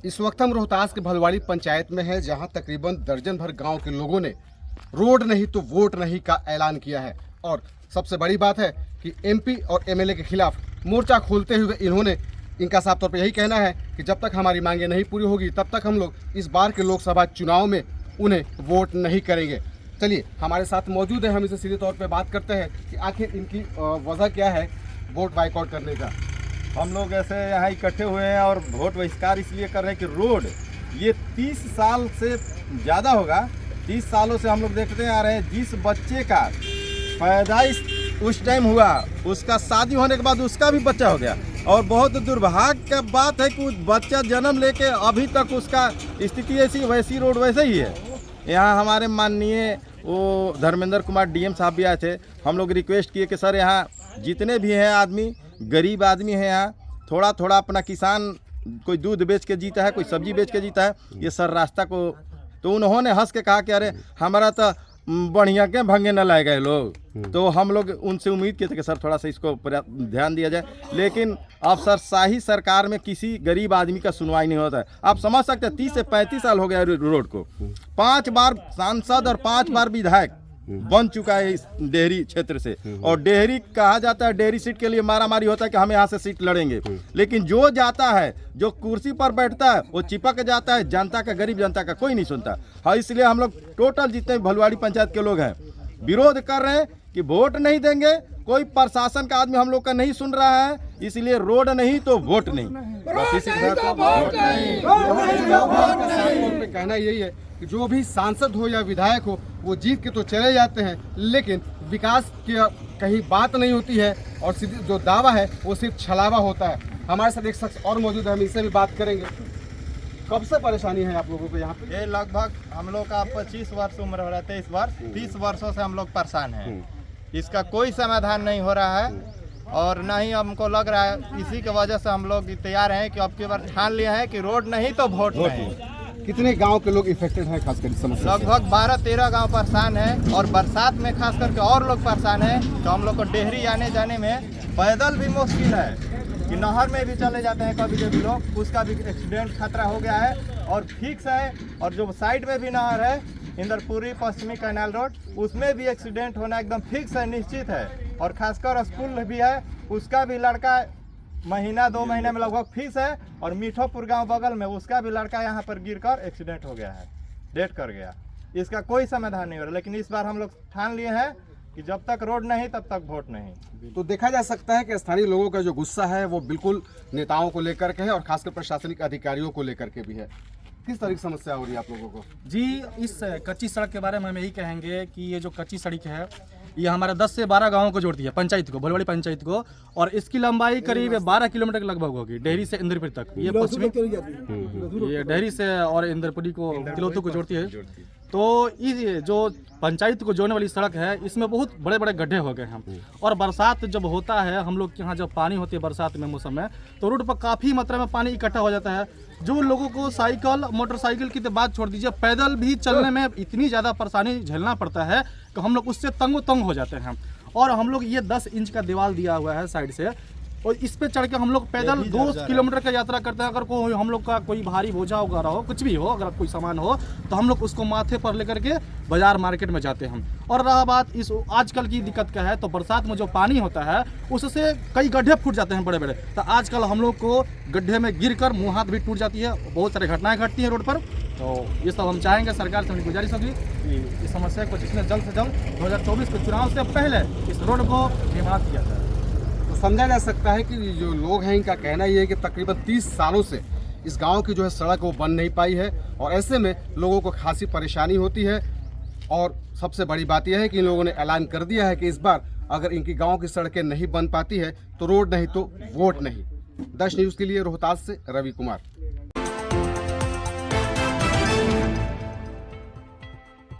इस वक्त हम रोहतास के भलवाड़ी पंचायत में है, जहां तकरीबन दर्जन भर गांव के लोगों ने रोड नहीं तो वोट नहीं का ऐलान किया है। और सबसे बड़ी बात है कि एमपी और एमएलए के खिलाफ मोर्चा खोलते हुए इनका साफ तौर पर यही कहना है कि जब तक हमारी मांगे नहीं पूरी होगी तब तक हम लोग इस बार के लोकसभा चुनाव में उन्हें वोट नहीं करेंगे। चलिए हमारे साथ मौजूद है, हम इसे सीधे तौर पे बात करते हैं कि आखिर इनकी वजह क्या है वोट बाइकआउट करने का। हम लोग ऐसे यहाँ इकट्ठे हुए हैं और वोट बहिष्कार इसलिए कर रहे हैं कि रोड ये 30 साल से ज़्यादा होगा, 30 सालों से हम लोग देखते आ रहे हैं। जिस बच्चे का पैदाइश उस टाइम हुआ, उसका शादी होने के बाद उसका भी बच्चा हो गया, और बहुत दुर्भाग्य का बात है कि बच्चा जन्म लेके अभी तक उसका स्थिति ऐसी वैसी रोड वैसे ही है। यहाँ हमारे माननीय वो धर्मेंद्र कुमार डीएम साहब भी आए थे। हम लोग रिक्वेस्ट किए कि सर यहाँ जितने भी हैं आदमी, गरीब आदमी है, यहाँ थोड़ा थोड़ा अपना किसान कोई दूध बेच के जीता है, कोई सब्जी बेच के जीता है, ये सर रास्ता को। तो उन्होंने हंस के कहा कि अरे हमारा तो बढ़िया के भंगे न लाए गए लोग। तो हम लोग उनसे उम्मीद किए थे कि सर थोड़ा सा इसको ध्यान दिया जाए, लेकिन अफसरशाही सरकार में किसी गरीब आदमी का सुनवाई नहीं होता है। आप समझ सकते हैं 30 से 35 साल हो गया रोड को, 5 बार सांसद और 5 बार विधायक बन चुका है इस डेहरी क्षेत्र से। और डेहरी कहा जाता है, डेहरी सीट के लिए मारामारी होता है कि हम यहाँ से सीट लड़ेंगे, लेकिन जो जाता है, जो कुर्सी पर बैठता है, वो चिपक जाता है। जनता का, गरीब जनता का कोई नहीं सुनता। हाँ, इसलिए हम लोग टोटल जितने भलवाड़ी पंचायत के लोग हैं विरोध कर रहे हैं कि वोट नहीं देंगे। कोई प्रशासन का आदमी हम लोग का नहीं सुन रहा है, इसलिए रोड नहीं तो वोट नहीं। बस इसी कहना यही है कि जो भी सांसद हो या विधायक हो वो जीत के तो चले जाते हैं, लेकिन विकास की कहीं बात नहीं होती है, और जो दावा है वो सिर्फ छलावा होता है। हमारे साथ एक शख्स और मौजूद है, हम इससे भी बात करेंगे। कब से परेशानी है आप लोगों को यहाँ पे? ये लगभग हम लोग का 25 वर्ष उम्र हो रहा है, 23 वर्ष, 30 वर्षों से हम लोग परेशान हैं। इसका कोई समाधान नहीं हो रहा है, और ना ही हमको लग रहा है। इसी की वजह से हम लोग तैयार हैं कि अब की बार ठान लिया है कि रोड नहीं तो वोट नहीं। कितने गांव के लोग इफेक्टेड हैं खासकर इस समस्या से? लगभग 12-13 गांव परेशान है, और बरसात में खास करके और लोग परेशान है। तो हम लोग को डेहरी आने जाने में पैदल भी मुश्किल है, कि नहर में भी चले जाते हैं कभी कभी लोग, उसका भी एक्सीडेंट खतरा हो गया है और फिक्स है। और जो साइड में भी नहर है, इंदरपुरी पश्चिमी कैनाल रोड, उसमें भी एक्सीडेंट होना एकदम फिक्स है, निश्चित है। और खासकर स्कूल भी है, उसका भी लड़का महीना 2 महीने में लगभग फिक्स है। और मीठोपुर गांव बगल में, उसका भी लड़का यहाँ पर गिरकर एक्सीडेंट हो गया है, डेथ कर गया। इसका कोई समाधान नहीं हो रहा, लेकिन इस बार हम लोग ठान लिए हैं कि जब तक रोड नहीं तब तक वोट नहीं। तो देखा जा सकता है कि स्थानीय लोगों का जो गुस्सा है वो बिल्कुल नेताओं को लेकर के है, और खासकर प्रशासनिक अधिकारियों को लेकर के भी है। किस तरह की समस्या हो रही है आप लोगों को? जी, इस कच्ची सड़क के बारे में हम यही कहेंगे कि ये जो कच्ची सड़क है, ये हमारे 10 से 12 गांवों को जोड़ती है, पंचायत को, भलवाड़ी पंचायत को। और इसकी लंबाई करीब 12 किलोमीटर के लगभग होगी, डेहरी से इंद्रपुरी तक। ये पश्चिमी, ये डेहरी से और इंद्रपुरी को, तिलोतू को जोड़ती है। तो ये जो पंचायत को जोड़ने वाली सड़क है, इसमें बहुत बड़े बड़े गड्ढे हो गए हैं। और बरसात जब होता है, हम लोग के यहाँ जब पानी होती है बरसात में मौसम में, तो रोड पर काफ़ी मात्रा में पानी इकट्ठा हो जाता है। जो लोगों को साइकिल, मोटरसाइकिल की तो बात छोड़ दीजिए, पैदल भी चलने में इतनी ज़्यादा परेशानी झेलना पड़ता है कि हम लोग उससे तंग हो जाते हैं। और हम लोग ये 10 इंच का दीवार दिया हुआ है साइड से, और इस पे चढ़ के हम लोग पैदल 2 किलोमीटर का यात्रा करते हैं। अगर कोई हम लोग का कोई भारी बोझा वगैरह हो, कुछ भी हो, अगर कोई सामान हो, तो हम लोग उसको माथे पर लेकर के बाजार मार्केट में जाते हैं। और रहा बात इस आजकल की दिक्कत का है, तो बरसात में जो पानी होता है उससे कई गड्ढे फूट जाते हैं बड़े बड़े। तो आजकल हम लोग को गड्ढे में गिरकर मुँह हाथ भी टूट जाती है, बहुत सारी घटनाएँ घटती हैं रोड पर। तो ये सब हम चाहेंगे सरकार से, मेरी गुजारिश होगी कि इस समस्या को जितने जल्द से जल्द 2024 के चुनाव से पहले इस रोड को निर्माण किया जाए। तो समझा जा सकता है कि जो लोग हैं इनका कहना ये है कि तकरीबन 30 सालों से इस गांव की जो है सड़क वो बन नहीं पाई है, और ऐसे में लोगों को खासी परेशानी होती है। और सबसे बड़ी बात यह है कि इन लोगों ने ऐलान कर दिया है कि इस बार अगर इनकी गांव की सड़कें नहीं बन पाती है तो रोड नहीं तो वोट नहीं। 10 न्यूज़ के लिए रोहतास से रवि कुमार।